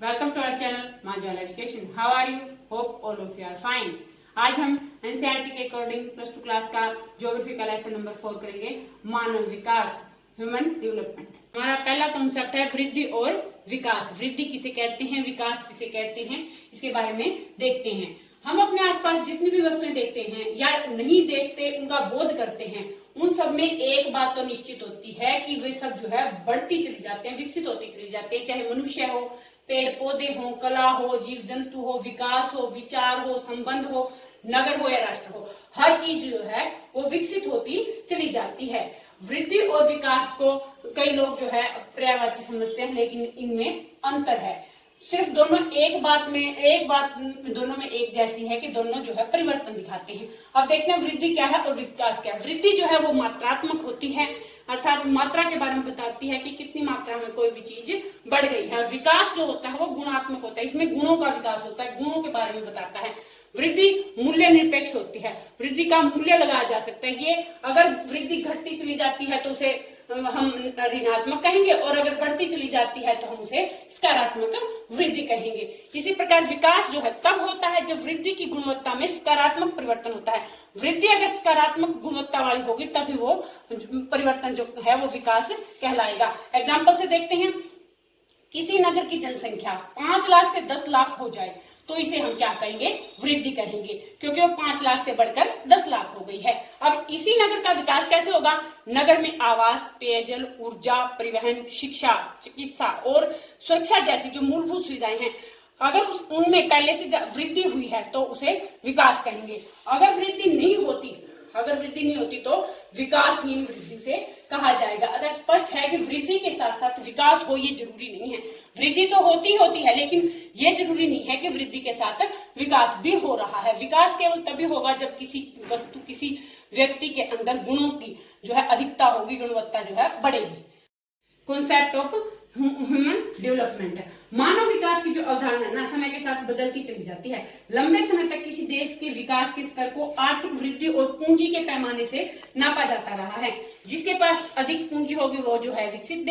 Welcome to our channel Majal Education. How are you? Hope all of you are fine. आज हम NCERT के according plus two class का geography का lesson number 4 करेंगे, मानव विकास, human development. हमारा पहला concept है वृद्धि और विकास। वृद्धि किसे कहते हैं, विकास किसे कहते हैं, इसके बारे में देखते हैं। हम अपने आसपास जितनी भी वस्तुएं देखते हैं या नहीं देखते, उनका बोध करते हैं, उन सब में एक बात तो निश्चित होती है कि वे सब जो है बढ़ती चली जाते हैं, विकसित होती चली जाती है। चाहे मनुष्य हो, पेड़ पौधे हो, कला हो, जीव जंतु हो, विकास हो, विचार हो, संबंध हो, नगर हो या राष्ट्र हो, हर चीज जो है वो विकसित होती चली जाती है। वृद्धि और विकास को कई लोग जो है पर्यायवाची समझते हैं, लेकिन इनमें अंतर है। सिर्फ दोनों एक बात दोनों में एक जैसी है कि दोनों जो है परिवर्तन दिखाते हैं। अब देखते हैं वृद्धि क्या है और विकास क्या है। वृद्धि जो है वो मात्रात्मक होती है, अर्थात मात्रा के बारे में बताती है कि कितनी मात्रा में कोई भी चीज बढ़ गई है। और विकास जो होता है वो गुणात्मक होता है, इसमें गुणों का विकास होता है, गुणों के बारे में बताता है। वृद्धि मूल्य निरपेक्ष होती है, वृद्धि का मूल्य लगाया जा सकता है। ये अगर वृद्धि घटती चली जाती है तो उसे हम ऋणात्मक कहेंगे, और अगर बढ़ती चली जाती है तो हम उसे सकारात्मक वृद्धि कहेंगे। इसी प्रकार विकास जो है तब होता है जब वृद्धि की गुणवत्ता में सकारात्मक परिवर्तन होता है। वृद्धि अगर सकारात्मक गुणवत्ता वाली होगी तभी वो परिवर्तन जो है वो विकास कहलाएगा। एग्जाम्पल से देखते हैं, किसी नगर की जनसंख्या 5 लाख से 10 लाख हो जाए तो इसे हम क्या कहेंगे, वृद्धि कहेंगे, क्योंकि वो 5 लाख से बढ़कर 10 लाख हो गई है। अब इसी नगर का विकास कैसे होगा? नगर में आवास, पेयजल, ऊर्जा, परिवहन, शिक्षा, चिकित्सा और सुरक्षा जैसी जो मूलभूत सुविधाएं हैं, अगर उनमें पहले से वृद्धि हुई है तो उसे विकास कहेंगे। अगर वृद्धि नहीं होती तो विकासहीन वृद्धि से कहा जाएगा। अगर स्पष्ट है कि वृद्धि के साथ साथ विकास हो, ये जरूरी नहीं है। वृद्धि तो होती है, लेकिन ये जरूरी नहीं है कि वृद्धि के साथ विकास भी हो रहा है। विकास केवल तभी होगा जब किसी वस्तु, किसी व्यक्ति के अंदर गुणों की जो है अधिकता होगी, गुणवत्ता जो है बढ़ेगी। कॉन्सेप्ट ऑफ ह्यूमन डेवलपमेंट है। मानव विकास की जो अवधारणा ना समय के साथ बदलती चली जाती है। लंबे समय तक किसी देश के विकास के स्तर को आर्थिक वृद्धि और पूंजी के पैमाने से नापा जाता रहा है। जिसके पास अधिक पूंजी होगी वो जो है विकसित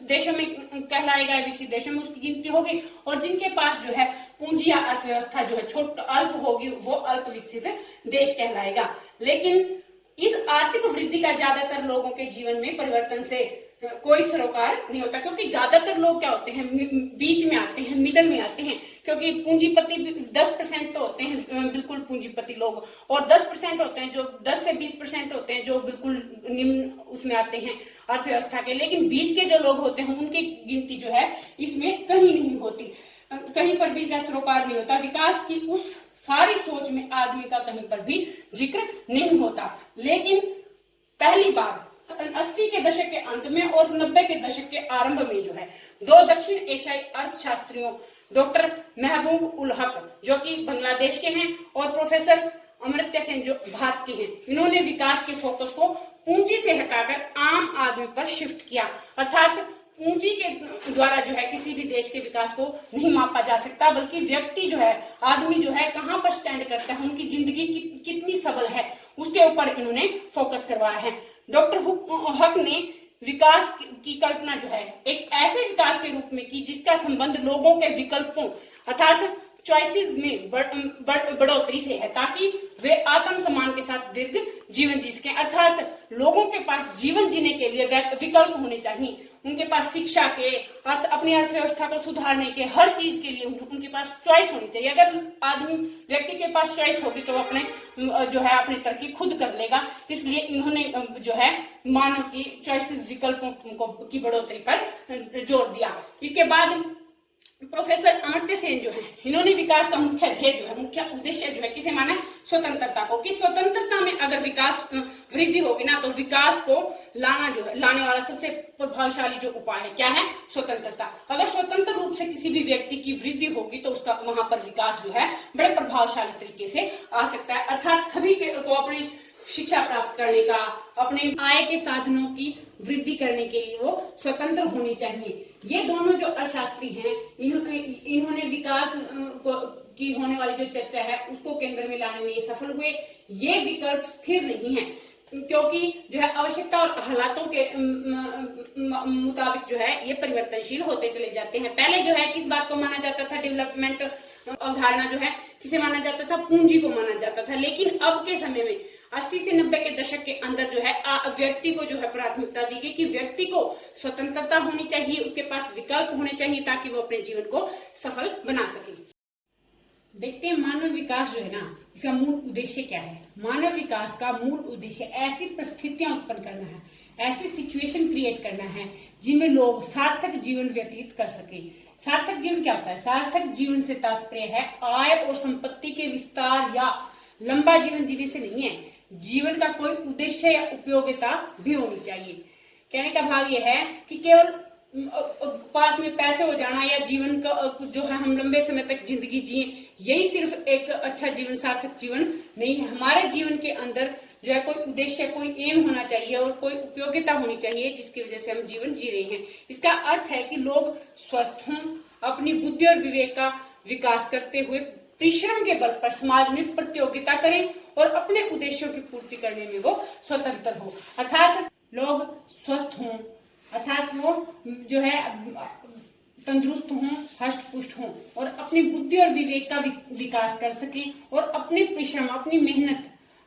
देशों में कहलाएगा, विकसित देशों में उसकी गिनती होगी, और जिनके पास जो है पूंजी या अर्थव्यवस्था जो है अल्प होगी वो अल्प विकसित देश कहलाएगा। लेकिन इस आर्थिक वृद्धि का ज्यादातर लोगों के जीवन में परिवर्तन से कोई सरोकार नहीं होता, क्योंकि ज्यादातर लोग क्या होते हैं, बीच में आते हैं, मिडल में आते हैं। क्योंकि पूंजीपति 10% तो होते हैं बिल्कुल पूंजीपति लोग, और 10% होते हैं जो 10 से 20% होते हैं जो बिल्कुल निम्न उसमें आते हैं अर्थव्यवस्था के। लेकिन बीच के जो लोग होते हैं उनकी गिनती जो है इसमें कहीं नहीं होती, कहीं पर भी इनका सरोकार नहीं होता। विकास की उस सारी सोच में आदमी का कहीं पर भी जिक्र नहीं होता। लेकिन पहली बार 80 के दशक के अंत में और 90 के दशक के आरंभ में जो है दो दक्षिण एशियाई अर्थशास्त्रियों, डॉक्टर महबूब उल हक जो कि बांग्लादेश के हैं और प्रोफेसर अमर्त्य सेन जो भारत के हैं, इन्होंने विकास के फोकस को पूंजी से हटाकर आम आदमी पर शिफ्ट किया। अर्थात पूंजी के द्वारा जो है किसी भी देश के विकास को नहीं मापा जा सकता, बल्कि व्यक्ति जो है, आदमी जो है कहाँ पर स्टैंड करता है, उनकी जिंदगी कितनी सबल है, उसके ऊपर इन्होंने फोकस करवाया है। डॉक्टर हक ने विकास की कल्पना जो है एक ऐसे विकास के रूप में की जिसका संबंध लोगों के विकल्पों अर्थात चॉइसेस में बढ़ोतरी से है, ताकि वे आत्मसम्मान के साथ दीर्घ जीवन जी सकें। अर्थात लोगों के पास जीवन जीने के लिए विकल्प होने चाहिए, उनके पास शिक्षा के, अपनी अर्थव्यवस्था को सुधारने के, हर चीज के लिए उनके पास चॉइस होनी चाहिए। अगर व्यक्ति के पास चॉइस होगी तो अपने जो है अपनी तरक्की खुद कर लेगा। इसलिए इन्होंने जो है मानव की चॉइसेस, विकल्पों की बढ़ोतरी पर जोर दिया। इसके बाद प्रोफेसर अमर्त्य सेन जो है, इन्होंने विकास का मुख्य ध्येय जो है, मुख्य उद्देश्य जो है किसे माना, स्वतंत्रता को, कि स्वतंत्रता में अगर विकास वृद्धि होगी ना तो विकास को लाने वाला सबसे प्रभावशाली जो उपाय है क्या है, स्वतंत्रता। अगर स्वतंत्र रूप से किसी भी व्यक्ति की वृद्धि होगी तो उसका वहां पर विकास जो है बड़े प्रभावशाली तरीके से आ सकता है। अर्थात सभी को अपनी शिक्षा प्राप्त करने का, अपने आय के साधनों की वृद्धि करने के लिए वो स्वतंत्र होनी चाहिए। ये दोनों जो अर्थशास्त्री हैं, इन्होंने विकास की होने वाली जो चर्चा है उसको केंद्र में लाने में ये सफल हुए। ये विकल्प स्थिर नहीं है, क्योंकि जो है आवश्यकता और हालातों के मुताबिक जो है ये परिवर्तनशील होते चले जाते हैं। पहले जो है किस बात को माना जाता था, डेवलपमेंट अवधारणा जो है किसे माना जाता था, पूंजी को माना जाता था। लेकिन अब के समय में 80 से 90 के दशक के अंदर जो है व्यक्ति को जो है प्राथमिकता दी गई कि व्यक्ति को स्वतंत्रता होनी चाहिए, उसके पास विकल्प होने चाहिए ताकि वो अपने जीवन को सफल बना सके। देखते हैं मानव विकास जो है ना, इसका मूल उद्देश्य क्या है। मानव विकास का मूल उद्देश्य ऐसी परिस्थितियां उत्पन्न करना है, ऐसी सिचुएशन क्रिएट करना है जिनमें लोग सार्थक जीवन व्यतीत कर सके। सार्थक जीवन क्या होता है? सार्थक जीवन से तात्पर्य है आय और संपत्ति के विस्तार या लंबा जीवन जीने से नहीं है, जीवन का कोई उद्देश्य या उपयोगिता भी होनी चाहिए। कहने का भाव यह है कि केवल पास में पैसे हो जाना या जीवन का जो है हम लंबे समय तक जिंदगी जिए, यही सिर्फ एक अच्छा जीवन, सार्थक जीवन नहीं है। हमारे जीवन के अंदर जो है कोई उद्देश्य, कोई एम होना चाहिए और कोई उपयोगिता होनी चाहिए जिसकी वजह से हम जीवन जी रहे हैं। इसका अर्थ है कि लोग स्वस्थ हों, अपनी बुद्धि और विवेक का विकास करते हुए परिश्रम के बल पर समाज में प्रतियोगिता करें और अपने उद्देश्यों की पूर्ति करने में वो स्वतंत्र हो। अर्थात लोग स्वस्थ हों, अर्थात वो जो है तंदुरुस्त हों, हष्ट पुष्ट हों और अपनी बुद्धि और विवेक का विकास कर सकें और अपने परिश्रम, अपनी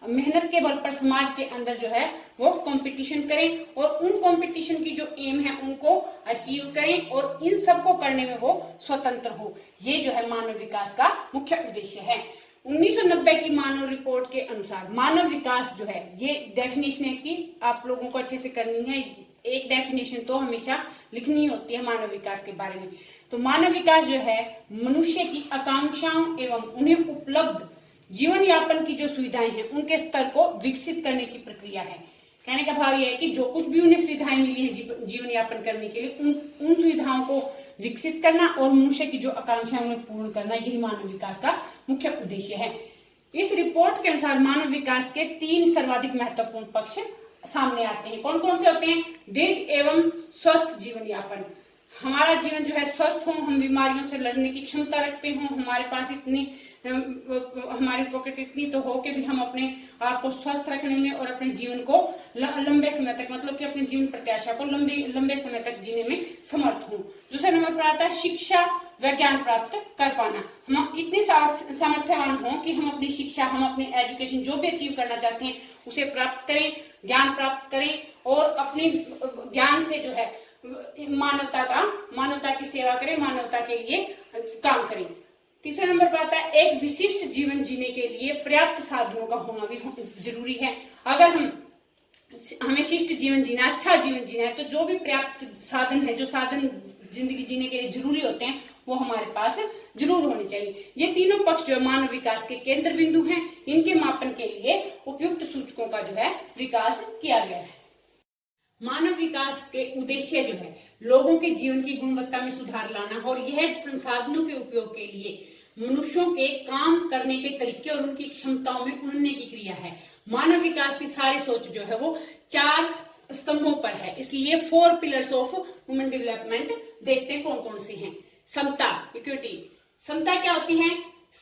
मेहनत के बल पर समाज के अंदर जो है वो कंपटीशन करें और उन कंपटीशन की जो एम है उनको अचीव करें और इन सब को करने में वो स्वतंत्र हो। ये जो है मानव विकास का मुख्य उद्देश्य है। 1990 की मानव रिपोर्ट के अनुसार मानव विकास जो है, ये डेफिनेशन है इसकी आप लोगों को अच्छे से करनी है। एक डेफिनेशन तो हमेशा लिखनी होती है मानव विकास के बारे में। तो मानव विकास जो है मनुष्य की आकांक्षाओं एवं उन्हें उपलब्ध जीवन यापन की जो सुविधाएं हैं उनके स्तर को विकसित करने की प्रक्रिया है। कहने का भाव यह है कि जो कुछ भी उन्हें सुविधाएं मिली है जीवन यापन करने के लिए, उन सुविधाओं को विकसित करना और मनुष्य की जो आकांक्षाएं उन्हें पूर्ण करना, यही मानव विकास का मुख्य उद्देश्य है। इस रिपोर्ट के अनुसार मानव विकास के 3 सर्वाधिक महत्वपूर्ण पक्ष सामने आते हैं। कौन कौन से होते हैं? दीर्घ एवं स्वस्थ जीवन यापन। हमारा जीवन जो है स्वस्थ हो, हम बीमारियों से लड़ने की क्षमता रखते हो, हमारे पास हमारी पॉकेट इतनी तो हो कि भी हम अपने आप को स्वस्थ रखने में और अपने जीवन को लंबे समय तक, मतलब कि अपने जीवन प्रत्याशा को लंबे समय तक जीने में समर्थ हो। दूसरे नंबर पर आता है शिक्षा व ज्ञान प्राप्त कर पाना। हम इतने सामर्थ्यवान हो कि हम अपनी शिक्षा, हम अपने एजुकेशन जो भी अचीव करना चाहते हैं उसे प्राप्त करें, ज्ञान प्राप्त करें और अपने ज्ञान से जो है मानवता की सेवा करें, मानवता के लिए काम करें। तीसरे नंबर पर आता है एक विशिष्ट जीवन जीने के लिए पर्याप्त साधनों का होना भी जरूरी है। अगर हमें शिष्ट जीवन जीना, अच्छा जीवन जीना है तो जो भी पर्याप्त साधन है, जो साधन जिंदगी जीने के लिए जरूरी होते हैं वो हमारे पास जरूर होने चाहिए। ये तीनों पक्ष जो है मानव विकास के केंद्र बिंदु हैं। इनके मापन के लिए उपयुक्त सूचकों का जो है विकास किया गया है। मानव विकास के उद्देश्य जो है लोगों के जीवन की गुणवत्ता में सुधार लाना और यह संसाधनों के उपयोग के लिए मनुष्यों के काम करने के तरीके और उनकी क्षमताओं में उन्नति की क्रिया है। मानव विकास की सारी सोच जो है वो 4 स्तंभों पर है, इसलिए 4 पिलर्स ऑफ ह्यूमन डेवलपमेंट देखते हैं कौन कौन से हैं। समता, इक्विटी। समता क्या होती है?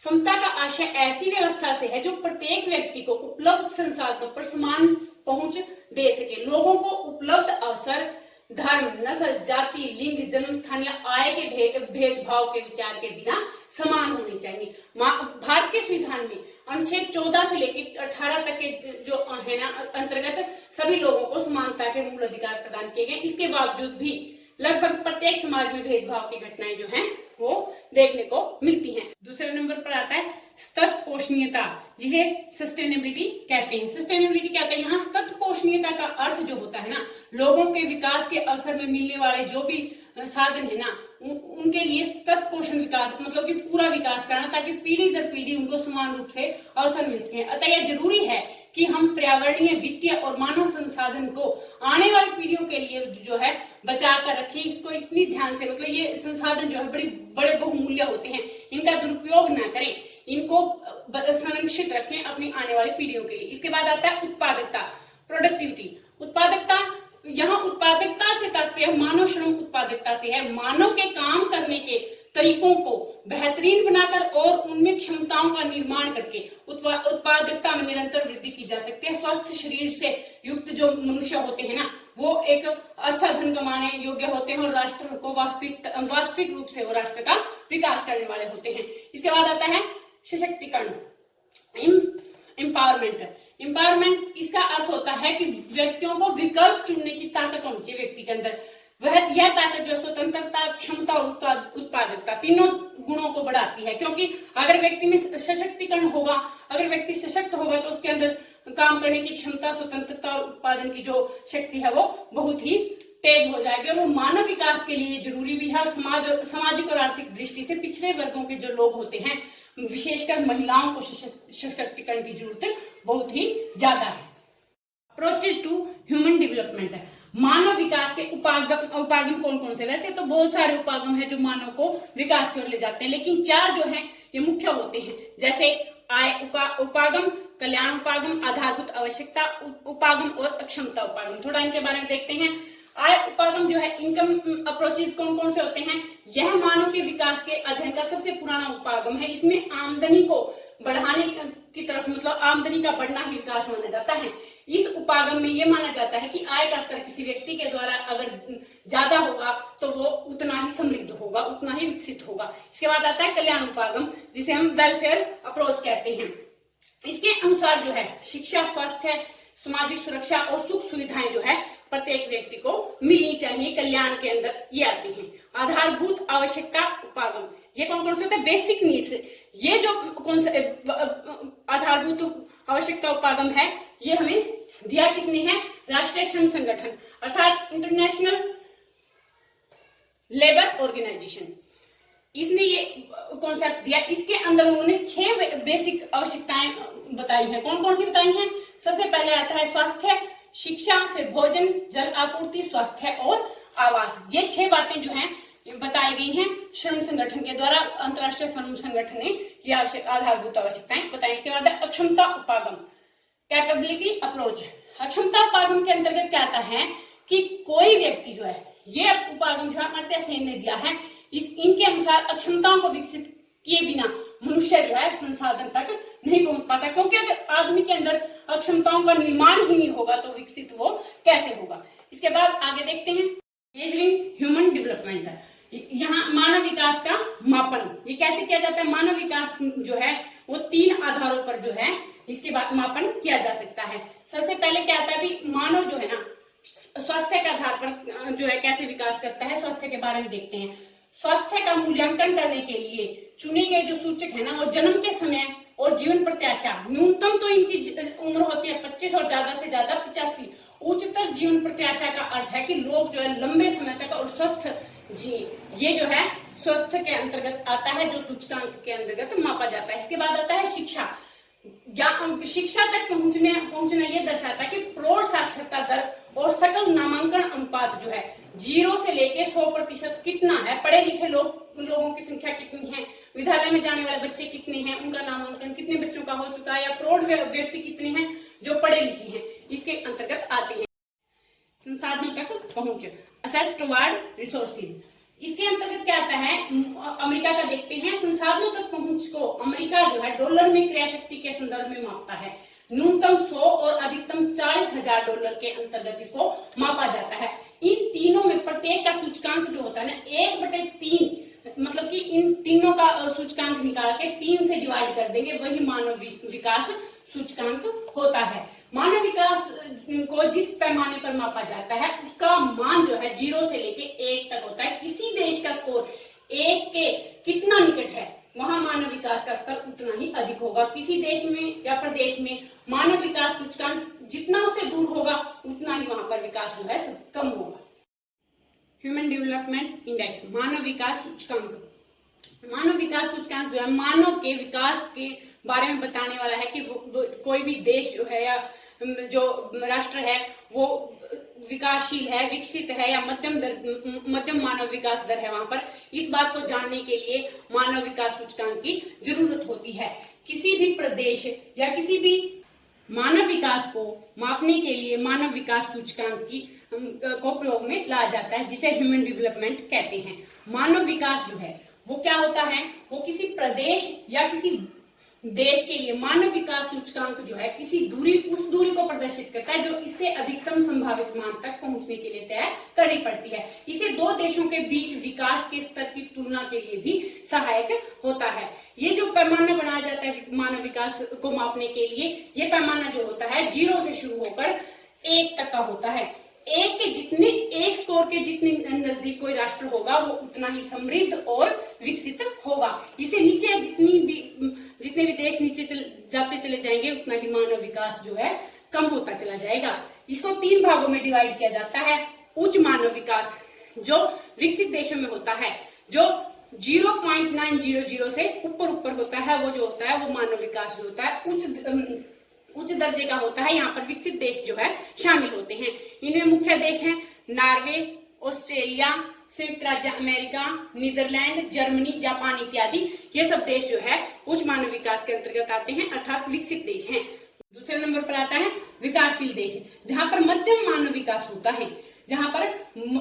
समता का आशय ऐसी व्यवस्था से है जो प्रत्येक व्यक्ति को उपलब्ध संसाधनों पर समान पहुंच दे सके। लोगों को उपलब्ध अवसर धर्म, नस्ल, जाति, लिंग, जन्म स्थान या आय के भेदभाव के विचार के बिना समान होने चाहिए। भारत के संविधान में अनुच्छेद 14 से लेकर 18 तक के जो है ना अंतर्गत सभी लोगों को समानता के मूल अधिकार प्रदान किए गए। इसके बावजूद भी लगभग प्रत्येक समाज में भेदभाव की घटनाएं जो हैं वो देखने को मिलती हैं। दूसरे नंबर पर आता है सतत पोषणीयता, जिसे सस्टेनेबिलिटी कहते हैं। सस्टेनेबिलिटी क्या होता है? यहाँ सतत पोषणीयता का अर्थ जो होता है ना, लोगों के विकास के अवसर में मिलने वाले जो भी साधन है ना उनके लिए सतत पोषण विकास, मतलब कि पूरा विकास करना ताकि पीढ़ी दर पीढ़ी उनको समान रूप से अवसर मिल सके। अतः यह जरूरी है कि हम पर्यावरणीय, वित्तीय और मानव संसाधन को आने वाली पीढ़ियों के लिए जो है बचा कर रखें। इसको इतनी ध्यान से, मतलब ये संसाधन जो है बड़े बहुमूल्य होते हैं, इनका दुरुपयोग ना करें, इनको संरक्षित रखें अपनी आने वाली पीढ़ियों के लिए। इसके बाद आता है उत्पादकता, प्रोडक्टिविटी। उत्पादकता, यहाँ उत्पादकता से तात्पर्य मानव श्रम उत्पादकता से है। मानव के काम करने के तरीकों को बेहतरीन बनाकर और उनमें क्षमताओं का निर्माण करके उत्पादकता में निरंतर वृद्धि की जा सकती है। स्वस्थ शरीर से युक्त जो मनुष्य होते हैं ना, वो एक अच्छा धन कमाने योग्य होते हैं और राष्ट्र को वास्तविक रूप से वो राष्ट्र का विकास करने वाले होते हैं। इसके बाद आता है सशक्तिकरण, एम्पावरमेंट। इसका अर्थ होता है कि व्यक्तियों को विकल्प चुनने की ताकत होनी चाहिए व्यक्ति के अंदर। यह ताकत जो स्वतंत्रता, क्षमता और उत्पादकता तीनों गुणों को बढ़ाती है, क्योंकि अगर व्यक्ति में सशक्तिकरण होगा, अगर व्यक्ति सशक्त होगा तो उसके अंदर काम करने की क्षमता, स्वतंत्रता और उत्पादन की जो शक्ति है वो बहुत ही तेज हो जाएगी और वो मानव विकास के लिए जरूरी भी है। और सामाजिक और आर्थिक दृष्टि से पिछड़े वर्गों के जो लोग होते हैं, विशेषकर महिलाओं को सशक्तिकरण की जरूरत बहुत ही ज्यादा है। अप्रोचेस टू ह्यूमन डेवलपमेंट है, मानव विकास के उपागम कौन कौन से? वैसे तो बहुत सारे उपागम है जो मानव को विकास की ओर ले जाते हैं, लेकिन 4 जो है ये मुख्य होते हैं, जैसे आय उपागम, कल्याण उपागम, आधारभूत आवश्यकता उपागम और अक्षमता उपागम। थोड़ा इनके बारे में देखते हैं। आय उपागम जो है, इनकम अप्रोचेस कौन कौन से होते हैं? यह मानव के विकास के अध्ययन का सबसे पुराना उपागम है। इसमें आमदनी को बढ़ाने की तरफ, मतलब आमदनी का बढ़ना ही विकास माना जाता है। इस उपागम में यह माना जाता है कि आय का स्तर किसी व्यक्ति के द्वारा अगर ज्यादा होगा तो वो उतना ही समृद्ध होगा, उतना ही विकसित होगा। इसके बाद आता है कल्याण उपागम, जिसे हम वेलफेयर अप्रोच कहते हैं। इसके अनुसार जो है शिक्षा, स्वास्थ्य, सामाजिक सुरक्षा और सुख सुविधाएं जो है प्रत्येक व्यक्ति को मिलनी चाहिए, कल्याण के अंदर ये आती हैं। आधारभूत आवश्यकता उपागम, ये कौन कौन से होते हैं? Basic needs. ये जो कौन से आधारभूत आवश्यकता उपागम है, ये हमें दिया किसने है? राष्ट्रीय श्रम संगठन अर्थात इंटरनेशनल लेबर ऑर्गेनाइजेशन, इसने ये कॉन्सेप्ट दिया। इसके अंदर उन्होंने 6 बेसिक आवश्यकताएं बताई हैं। कौन कौन सी बताई हैं? सबसे पहले आता है स्वास्थ्य, शिक्षा, फिर भोजन, जल आपूर्ति, स्वास्थ्य और आवास। ये 6 बातें जो हैं बताई गई हैं श्रम संगठन के द्वारा। अंतरराष्ट्रीय श्रम संगठन ने ये आधारभूत आवश्यकताएं बताई। इसके बाद अक्षमता उपागम, कैपेबिलिटी अप्रोच। अक्षमता उपागम के अंतर्गत क्या आता है कि कोई व्यक्ति जो है, ये उपागम जो है अमर्त्य सेन ने दिया है, इनके अनुसार अक्षमताओं को विकसित किए बिना मनुष्य जो है संसाधन तक नहीं पहुंच पाता, क्योंकि अगर आदमी के अंदर अक्षमताओं का निर्माण ही नहीं होगा तो विकसित वो कैसे होगा। इसके बाद आगे देखते हैं मेजरिंग ह्यूमन डेवलपमेंट। यहाँ मानव विकास का मापन, ये कैसे किया जाता है? मानव विकास जो है वो 3 आधारों पर जो है इसके बाद मापन किया जा सकता है। सबसे पहले क्या आता है भी, मानव जो है ना स्वास्थ्य के आधार पर जो है कैसे विकास करता है, स्वास्थ्य के बारे में देखते हैं। स्वास्थ्य का मूल्यांकन करने के लिए चुने गए जो सूचक है ना, वो जन्म के समय और जीवन प्रत्याशा, न्यूनतम तो इनकी उम्र होती है 25 और ज्यादा से ज्यादा 85। उच्चतर जीवन प्रत्याशा का अर्थ है कि लोग जो है लंबे समय तक और स्वस्थ जिए। ये जो है स्वस्थ के अंतर्गत आता है, जो सूचकांक के अंतर्गत मापा जाता है। इसके बाद आता है शिक्षा। शिक्षा तक पहुंचना ये दर्शाता है कि प्रौढ़ साक्षरता दर और सकल नामांकन अनुपात जो है 0 से लेके 100% कितना है, पढ़े लिखे लोगों की संख्या कितनी है, विद्यालय में जाने वाले बच्चे कितने हैं, उनका नामांकन कितने बच्चों का हो चुका है, या प्रौढ़ व्यक्ति कितने हैं जो पढ़े लिखे हैं, इसके अंतर्गत आते हैं। संसाधनों तक पहुंच, असेस टुवर्ड रिसोर्सेज, इसके अंतर्गत क्या आता है? अमेरिका का देखते हैं। संसाधनों तक पहुंच को अमेरिका जो है डॉलर में क्रय शक्ति के संदर्भ में मापता है। न्यूनतम 100 और अधिकतम 40,000 डॉलर के अंतर्गत इसको मापा जाता है। इन तीनों में प्रत्येक का सूचकांक जो होता है ना 1/3, मतलब कि इन तीनों का सूचकांक निकाल के 3 से डिवाइड कर देंगे, वही मानव विकास सूचकांक होता है। मानव विकास को जिस पैमाने पर मापा जाता है उसका मान जो है 0 से लेके 1 तक होता है। किसी देश का स्कोर 1 के कितना निकट है, वहां मानव विकास का स्तर उतना ही अधिक होगा। किसी देश में या प्रदेश में मानव विकास सूचकांक जितना उससे दूर होगा उतना ही वहां पर विकास जो है कम होगा। ह्यूमन डेवलपमेंट इंडेक्स, मानव विकास सूचकांक। मानव विकास सूचकांक जो है मानव के विकास के बारे में बताने वाला है कि कोई भी देश जो है या जो राष्ट्र है वो विकासशील है, विकसित है या मध्यम मानव विकास दर है। वहां पर इस बात को जानने के लिए मानव विकास सूचकांक की जरूरत होती है। किसी भी प्रदेश या किसी भी मानव विकास को मापने के लिए मानव विकास सूचकांक को प्रयोग में लाया जाता है, जिसे ह्यूमन डेवलपमेंट कहते हैं। मानव विकास जो है वो क्या होता है, वो किसी प्रदेश या किसी देश के लिए मानव विकास सूचकांक जो है किसी दूरी, उस दूरी को प्रदर्शित करता है जो इससे अधिकतम संभावित मान तक पहुंचने के लिए तय करनी पड़ती है। इसे दो देशों के बीच विकास के स्तर की तुलना के लिए भी सहायक होता है। ये जो पैमाना बनाया जाता है मानव विकास को मापने के लिए, ये पैमाना जो होता है 0 से शुरू होकर 1 तक का होता है। एक स्कोर के जितने नजदीक कोई राष्ट्र होगा वो उतना ही समृद्ध और विकसित होगा। इसे नीचे जितने भी देश नीचे जाते चले जाएंगे उतना ही मानव विकास जो है कम होता चला जाएगा। इसको 3 भागों में डिवाइड किया जाता है। उच्च मानव विकास जो विकसित देशों में होता है, जो 0.900 से ऊपर होता है, वो जो होता है वो मानव विकास जो होता है उच्च दर्जे का होता है। यहाँ पर विकसित देश जो है शामिल होते हैं। इनमें मुख्य देश हैं नॉर्वे, ऑस्ट्रेलिया, संयुक्त राज्य अमेरिका, नीदरलैंड, जर्मनी, जापान इत्यादि। ये सब देश जो है उच्च मानव विकास के अंतर्गत आते हैं, अर्थात विकसित देश हैं। दूसरे नंबर पर आता है विकासशील देश, जहां पर मध्यम मानव विकास होता है, जहां पर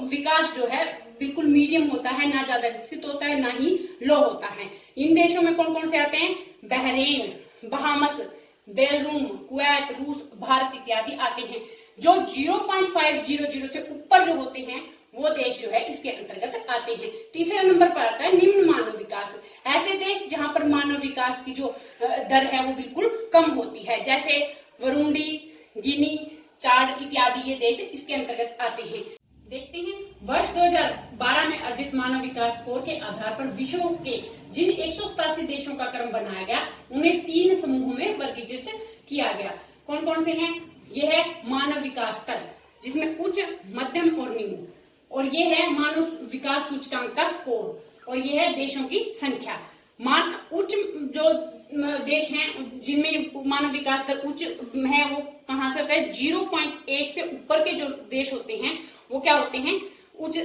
विकास जो है बिल्कुल मीडियम होता है, ना ज्यादा विकसित होता है ना ही लो होता है। इन देशों में कौन कौन से आते हैं, बहरीन, बहामस, बेलरूम, कुवैत, रूस, भारत इत्यादि आते हैं। जो 0.500 से ऊपर जो होते हैं वो देश जो है इसके अंतर्गत आते हैं। तीसरे नंबर पर आता है निम्न मानव विकास, ऐसे देश जहां पर मानव विकास की जो दर है वो बिल्कुल कम होती है, जैसे वरुंडी, गिनी, चाड इत्यादि ये देश इसके अंतर्गत आते हैं। देखते हैं वर्ष 2012 में अर्जित मानव विकास स्कोर के आधार पर विश्व के जिन 187 देशों का क्रम बनाया गया उन्हें 3 समूहों में वर्गीकृत किया गया। कौन कौन से हैं, ये है मानव विकास स्तर जिसमें उच्च, मध्यम और निम्न, और ये है मानव विकास सूचकांक का स्कोर, और ये है देशों की संख्या। उच्च जो देश हैं जिनमें मानव विकास दर उच्च है वो कहां से होता है, 0.8 से ऊपर के जो देश होते हैं वो क्या होते हैं, उच्च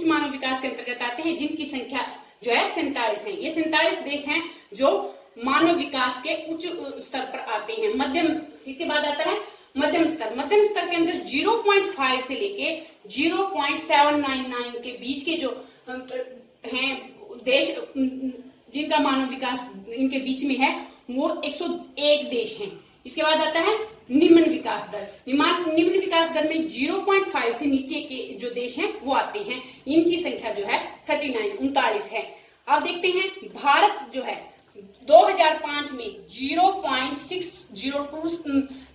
मानव विकास के अंतर्गत आते हैं, जिनकी संख्या जो है 47 है। ये 47 देश हैं जो मानव विकास के उच्च स्तर पर आते हैं। मध्यम, इसके बाद आता है मध्यम स्तर। मध्यम स्तर के अंदर 0.5 से लेके 0.799 के बीच के जो हैं देश जिनका मानव विकास इनके बीच में है वो 101 देश हैं। इसके बाद आता है निम्न विकास दर। निम्न विकास दर में 0.5 से नीचे के जो देश हैं वो आते हैं, इनकी संख्या जो है 39 है। अब देखते हैं भारत जो है 2005 में 0.602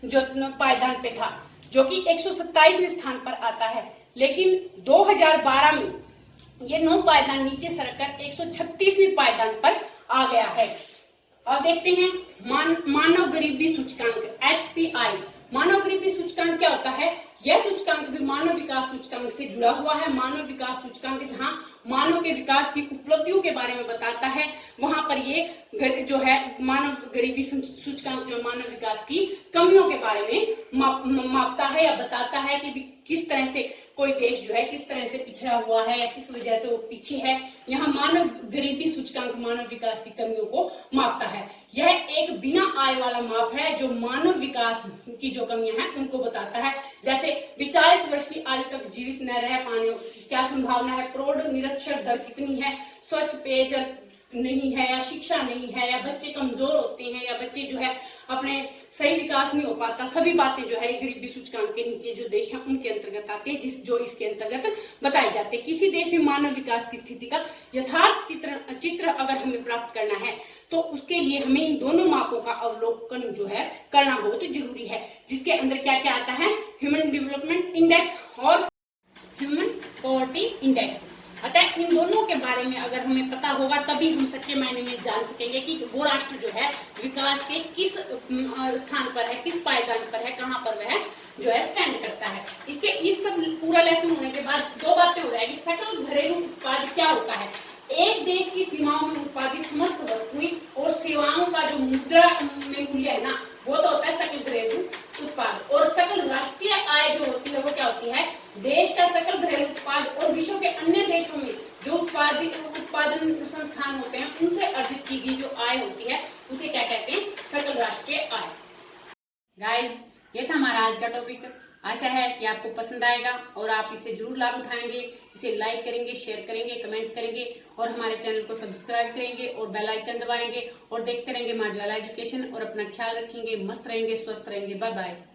जो पायदान पे था, जो कि 127वें स्थान पर आता है, लेकिन 2012 में ये 9 पायदान नीचे सरककर 136वें पायदान पर आ गया है। अब देखते हैं मानव गरीबी सूचकांक HPI। मानव गरीबी सूचकांक क्या होता है, यह सूचकांक भी मानव विकास सूचकांक से जुड़ा हुआ है। मानव विकास सूचकांक जहां मानव के विकास की उपलब्धियों के बारे में बताता है, वहां पर ये जो है मानव गरीबी सूचकांक जो मानव विकास की कमियों के बारे में मापता है या बताता है कि किस तरह से कोई देश जो है किस तरह से पिछड़ा हुआ है या किस वजह से वो पीछे है। यहाँ मानव गरीबी सूचकांक मानव विकास की कमियों को मापता है। यह एक बिना आय वाला माप है जो मानव विकास की जो कमियां हैं उनको बताता है, जैसे 40 वर्ष की आयु तक जीवित न रह पाने की क्या संभावना है, प्रौढ़ निरक्षर दर कितनी है, स्वच्छ पेयजल नहीं है या शिक्षा नहीं है, या बच्चे कमजोर होते हैं, या बच्चे जो है अपने सही विकास नहीं हो पाता। सभी बातें जो है गरीबी सूचकांक के नीचे जो देश हैं उनके अंतर्गत आते हैं, जो इसके अंतर्गत बताए जाते हैं। किसी देश में मानव विकास की स्थिति का यथार्थ चित्र अगर हमें प्राप्त करना है तो उसके लिए हमें इन दोनों मापों का अवलोकन जो है करना बहुत जरूरी है, जिसके अंदर क्या क्या आता है, ह्यूमन डेवलपमेंट इंडेक्स और ह्यूमन पॉवर्टी इंडेक्स। अतः इन दोनों के बारे में अगर हमें पता होगा तभी हम सच्चे मायने में जान सकेंगे कि वो राष्ट्र जो है विकास के किस स्थान पर है, किस पायदान पर है, कहाँ पर वह जो है स्टैंड करता है। इसके इस सब पूरा लेसन होने के बाद 2 बातें हो जाएगी। सकल घरेलू उत्पाद क्या होता है, एक देश की सीमाओं में उत्पादित समस्त वस्तुएं और सेवाओं का जो मुद्रा में मूल्य है ना, वो तो होता है सकल घरेलू उत्पाद। और सकल राष्ट्रीय आय जो होती है वो क्या होती है, देश का सकल घरेलू उत्पाद और विश्व के अन्य देशों में जो उत्पादन संस्थान होते हैं उनसे अर्जित की गई जो आय होती है उसे क्या कहते हैं, सकल राष्ट्रीय आय। गाइस, ये था हमारा आज का टॉपिक। आशा आशा है कि आपको पसंद आएगा और आप इसे जरूर लाभ उठाएंगे। इसे लाइक करेंगे, शेयर करेंगे, कमेंट करेंगे और हमारे चैनल को सब्सक्राइब करेंगे और बेल आइकन दबाएंगे और देखते रहेंगे माँ ज्वाला एजुकेशन। और अपना ख्याल रखेंगे, मस्त रहेंगे, स्वस्थ रहेंगे। Bye bye.